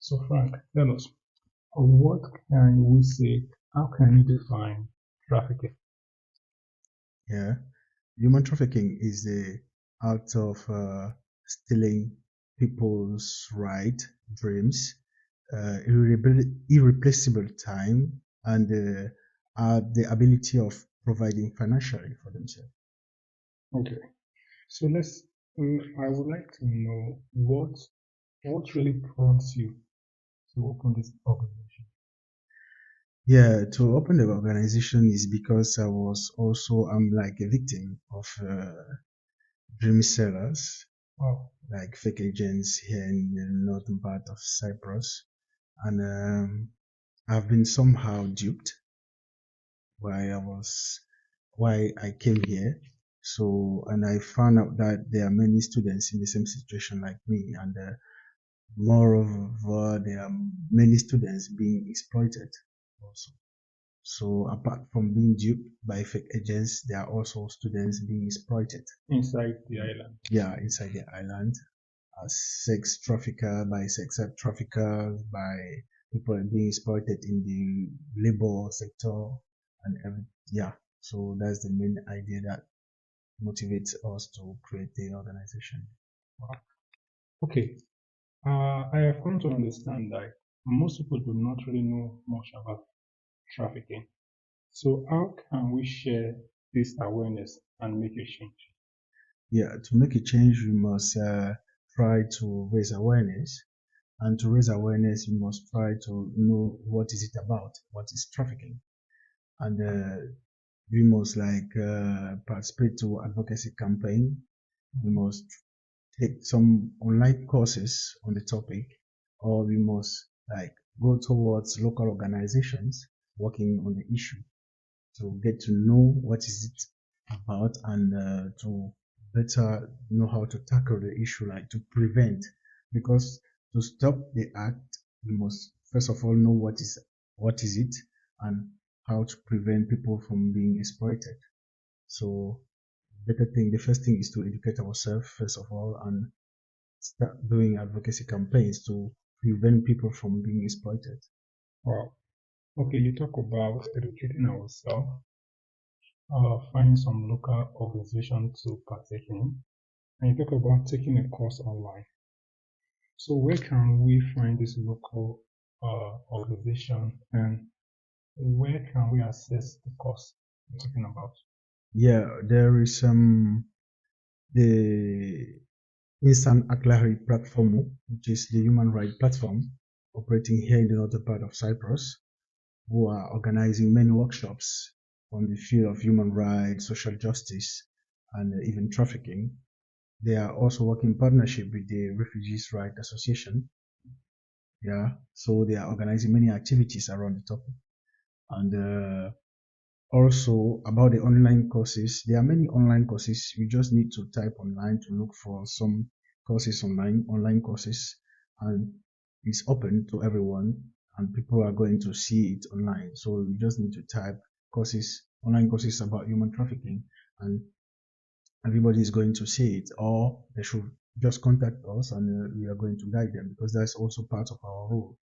So Frank, tell us, what can we say, how can you define trafficking? Yeah, human trafficking is the act of stealing people's right, dreams, irreplaceable time, and the ability of providing financially for themselves. Okay, so I would like to know what really prompts you to open this organization? Yeah, to open the organization is because I'm like a victim of dream sellers, Wow, like fake agents here in the northern part of Cyprus, and I've been somehow duped while I was why I came here. So, and I found out that there are many students in the same situation like me, and moreover, there are many students being exploited also. So, apart from being duped by fake agents, there are also students being exploited. inside the island. Yeah, inside the island, as sex trafficker, by sex traffickers, by people being exploited in the labor sector, and yeah. So that's the main idea that motivates us to create the organization. Wow. Okay, I have come to understand that most people do not really know much about trafficking. So how can we share this awareness and make a change? Yeah, to make a change, we must try to raise awareness, and to raise awareness, we must try to know what is it about, what is trafficking, and we must like participate to advocacy campaign. We must take some online courses on the topic, or we must like go towards local organizations working on the issue to get to know what is it about, and to better know how to tackle the issue, like to prevent. Because to stop the act, we must first of all know what is it, and how to prevent people from being exploited. So the first thing is to educate ourselves first of all, and start doing advocacy campaigns to prevent people from being exploited. Wow. Okay, you talk about educating ourselves, finding some local organization to partake in, and you talk about taking a course online. So where can we find this local organization and where can we access the course you're talking about? Yeah, there is the Instant Aklari platform, which is the human rights platform operating here in the northern part of Cyprus, who are organizing many workshops on the field of human rights, social justice, and even trafficking. They are also working in partnership with the Refugees Rights Association. Yeah, so they are organizing many activities around the topic. And also about the online courses, there are many online courses. You just need to type online to look for some courses online courses, and it's open to everyone, and people are going to see it online. So you just need to type online courses about human trafficking, and everybody is going to see it, or they should just contact us, and we are going to guide them, because that's also part of our role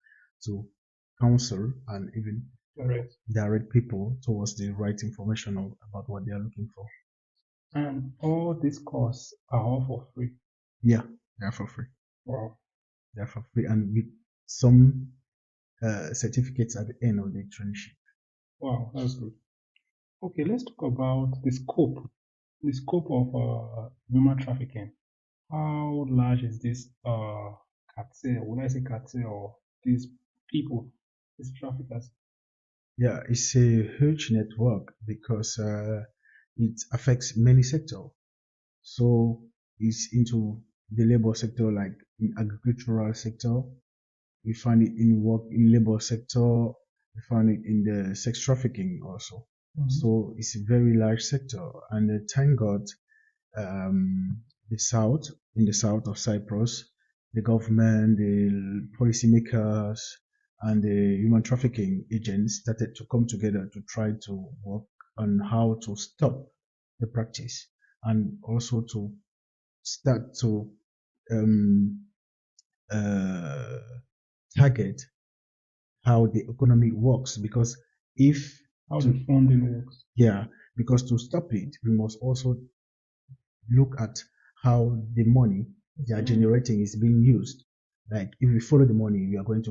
to counsel and even Correct. direct people towards the right information about what they are looking for. And all these courses are all for free. Yeah, they're for free. Wow. They're for free, and with some certificates at the end of the traineeship. Wow, that's good. Okay, let's talk about the scope of human trafficking. How large is this cartel? Would I say cartel or these people, these traffickers? Yeah, it's a huge network because it affects many sectors. So it's into the labor sector, like in agricultural sector. We find it in work in labor sector. We find it in the sex trafficking also. So it's a very large sector, and thank God, the south in the south of Cyprus, the government, the policymakers, and the human trafficking agents started to come together to try to work on how to stop the practice, and also to start to um, uh, target how the economy works. Because if How the to funding works. yeah, because to stop it, we must also look at how the money they are generating is being used. Like if we follow the money, we are going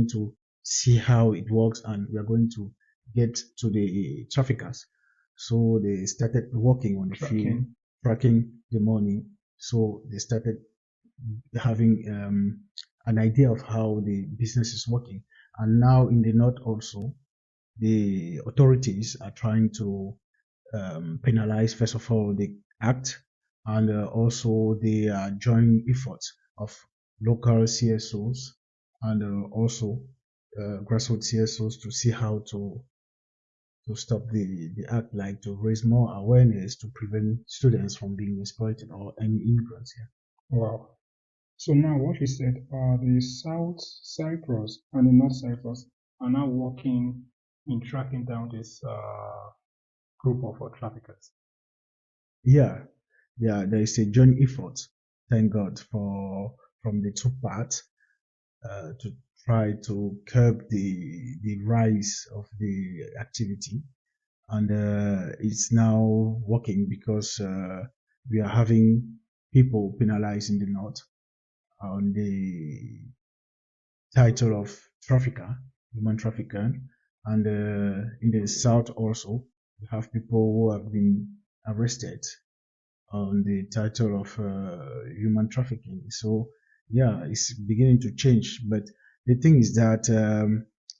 to see how it works, and we are going to get to the traffickers. So they started working on the field, Tracking. tracking the money. So they started having an idea of how the business is working. And now in the north also, the authorities are trying to penalize, first of all, the act, and also the joint efforts of local CSOs and also grassroots CSOs to see how to stop the act, like to raise more awareness to prevent students from being exploited or any immigrants here. Wow. So now what you said, the South Cyprus and the North Cyprus are now working in tracking down this group of traffickers. Yeah, yeah, there is a joint effort, thank God, for from the two parts to try to curb the rise of the activity, and it's now working because we are having people penalized in the north on the title of trafficker, human trafficker, and in the south also we have people who have been arrested on the title of human trafficking. So yeah, it's beginning to change. But the thing is that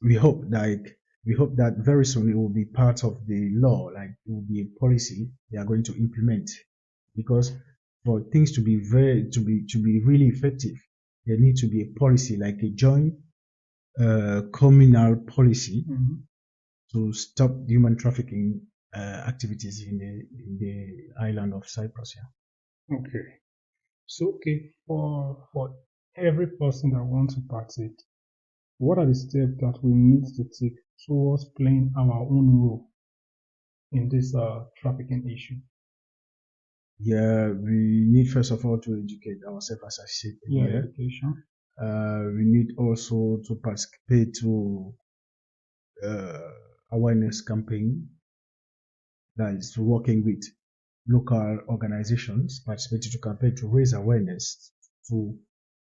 we hope that very soon it will be part of the law, like it will be a policy they are going to implement. Because for things to be really effective, there needs to be a policy, like a joint communal policy Mm-hmm. to stop human trafficking activities in the island of Cyprus. Yeah. Okay. So okay, for every person that wants to partake, what are the steps that we need to take towards playing our own role in this trafficking issue? Yeah, we need first of all to educate ourselves, as I said Yeah, earlier. education. We need also to participate to uh, awareness campaign, that is working with local organizations, participating to campaign to raise awareness, to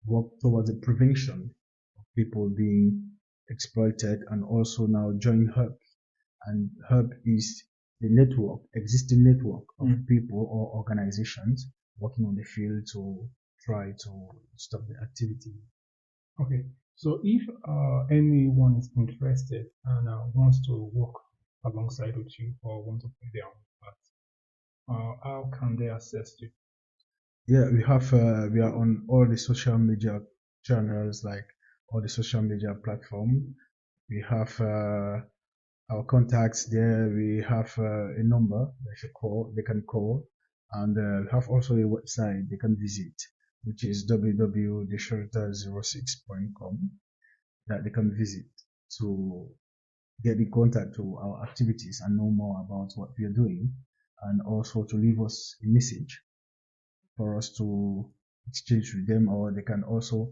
work towards the prevention of people being exploited, and also now join HUB. And HUB is the existing network of Mm. people or organizations working on the field to try to stop the activity. Okay. So if anyone is interested and wants to work alongside with you or want to play their own part, how can they access you? Yeah, we are on all the social media channels, like all the social media platform. We have our contacts there. We have a number they can call, and we have also a website they can visit, which is www.theshelter06.com, that they can visit to get in contact to our activities and know more about what we are doing, and also to leave us a message for us to exchange with them, or they can also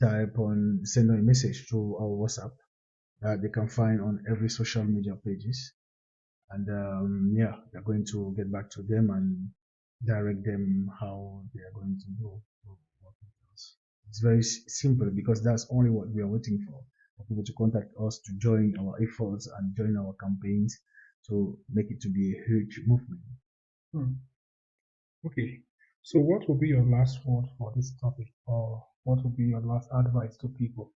send a message to our WhatsApp that they can find on every social media pages. And yeah, they're going to get back to them and direct them how they are going to do to work with us. It's very simple, because that's only what we are waiting for people to contact us to join our efforts and join our campaigns to make it to be a huge movement. Hmm. Okay. So what will be your last word for this topic, or what will be your last advice to people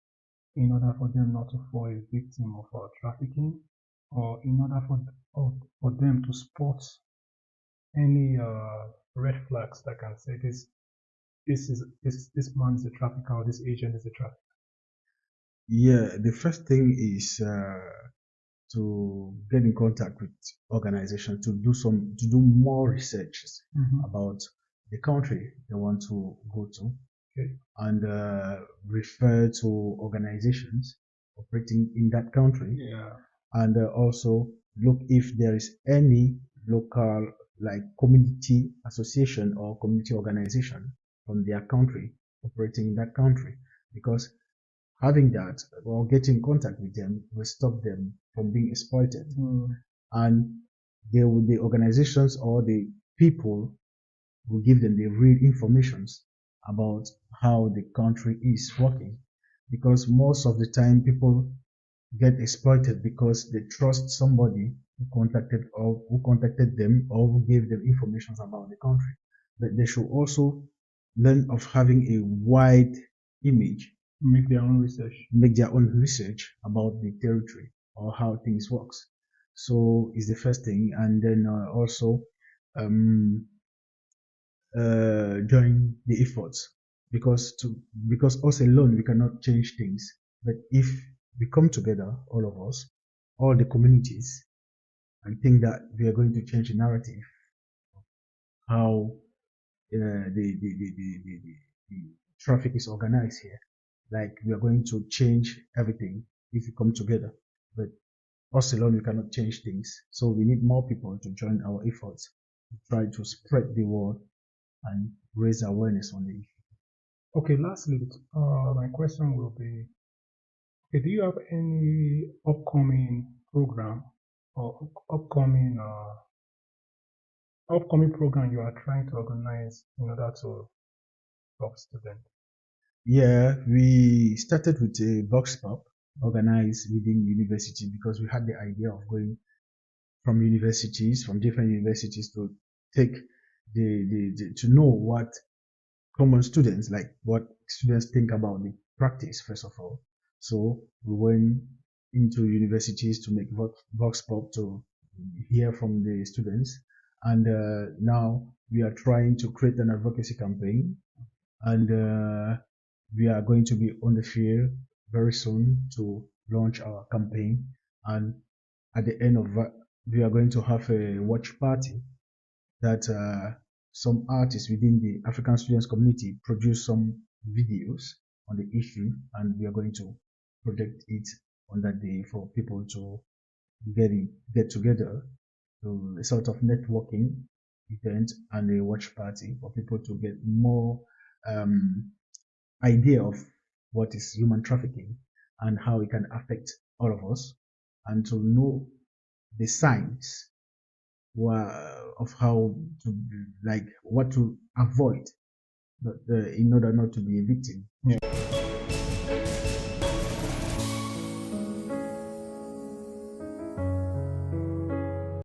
in order for them not to fall a victim of trafficking, or in order for them to spot any red flags that can say this man is a trafficker or this agent is a trafficker? Yeah, the first thing is to get in contact with organizations to do more researches Mm-hmm. about the country they want to go to, Okay. and refer to organizations operating in that country, Yeah. and also look if there is any local, like community association or community organization from their country operating in that country. Because Having that or getting in contact with them will stop them from being exploited. And the organizations or the people will give them the real informations about how the country is working. Because most of the time people get exploited because they trust somebody who contacted them or who gave them information about the country. But they should also learn of having a wide image, make their own research about the territory or how things works. So is the first thing, and then also um, join the efforts because us alone we cannot change things. But if we come together, all of us, all the communities, I think that we are going to change the narrative how the traffic is organized here. Like we are going to change everything if we come together. But us alone we cannot change things. So we need more people to join our efforts to try to spread the word and raise awareness on the issue. Okay, lastly, my question will be, okay, do you have any upcoming program or upcoming program you are trying to organize in order to help students? Yeah, we started with a box pop organized within university because we had the idea of going from universities, from different universities to take to know what common students, like what students think about the practice, first of all. So we went into universities to make vox pop to hear from the students. And now we are trying to create an advocacy campaign. And we are going to be on the field very soon to launch our campaign. And at the end of that, we are going to have a watch party that some artists within the African students community produce some videos on the issue, and we are going to project it on that day for people to get together to a sort of networking event and a watch party for people to get more um, idea of what is human trafficking and how it can affect all of us, and to know the signs of how to like what to avoid in order not to be a victim. Yeah.